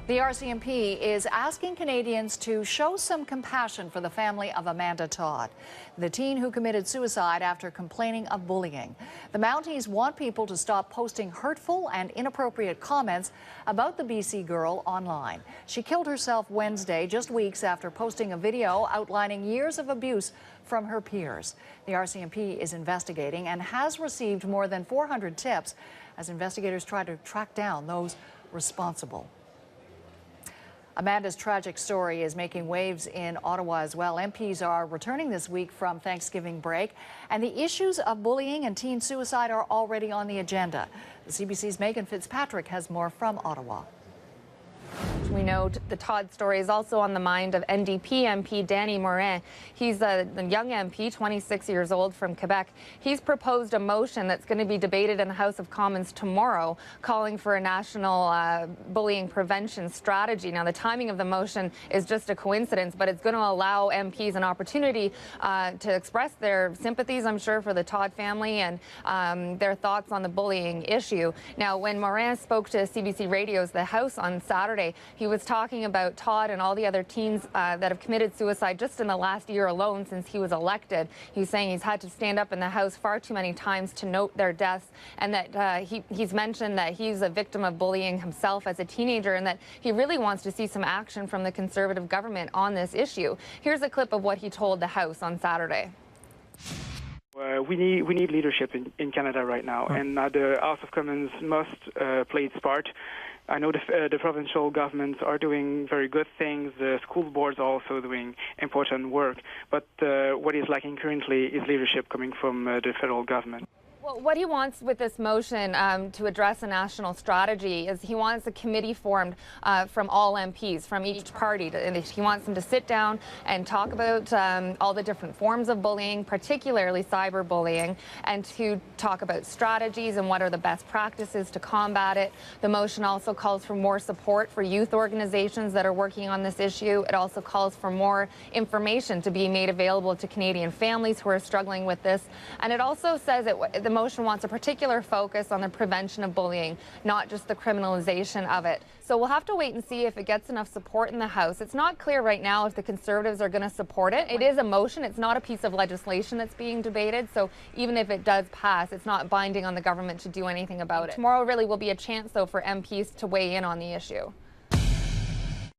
The RCMP is asking Canadians to show some compassion for the family of Amanda Todd, the teen who committed suicide after complaining of bullying. The Mounties want people to stop posting hurtful and inappropriate comments about the BC girl online. She killed herself Wednesday, just weeks after posting a video outlining years of abuse from her peers. The RCMP is investigating and has received more than 400 tips as investigators try to track down those responsible. Amanda's tragic story is making waves in Ottawa as well. MPs are returning this week from Thanksgiving break, and the issues of bullying and teen suicide are already on the agenda. The CBC's Megan Fitzpatrick has more from Ottawa. We know the Todd story is also on the mind of NDP MP Dany Morin. He's a young MP, 26 years old, from Quebec. He's proposed a motion that's going to be debated in the House of Commons tomorrow, calling for a national bullying prevention strategy. Now, the timing of the motion is just a coincidence, but it's going to allow MPs an opportunity to express their sympathies, I'm sure, for the Todd family and their thoughts on the bullying issue. Now, when Morin spoke to CBC Radio's The House on Saturday, he was talking about Todd and all the other teens that have committed suicide just in the last year alone since he was elected. He's saying he's had to stand up in the House far too many times to note their deaths, and that he's mentioned that he's a victim of bullying himself as a teenager, and that he really wants to see some action from the Conservative government on this issue. Here's a clip of what he told the House on Saturday. We need leadership in Canada right now, and the House of Commons must play its part. I know the provincial governments are doing very good things. The school boards are also doing important work. But what is lacking currently is leadership coming from the federal government. Well, what he wants with this motion to address a national strategy is he wants a committee formed from all MPs, from each party. He wants them to sit down and talk about all the different forms of bullying, particularly cyberbullying, and to talk about strategies and what are the best practices to combat it. The motion also calls for more support for youth organizations that are working on this issue. It also calls for more information to be made available to Canadian families who are struggling with this. And it also says that the motion wants a particular focus on the prevention of bullying, not just the criminalization of it. So we'll have to wait and see if it gets enough support in the House. It's not clear right now if the Conservatives are going to support it. It is a motion. It's not a piece of legislation that's being debated. So even if it does pass, it's not binding on the government to do anything about it. Tomorrow really will be a chance, though, for MPs to weigh in on the issue.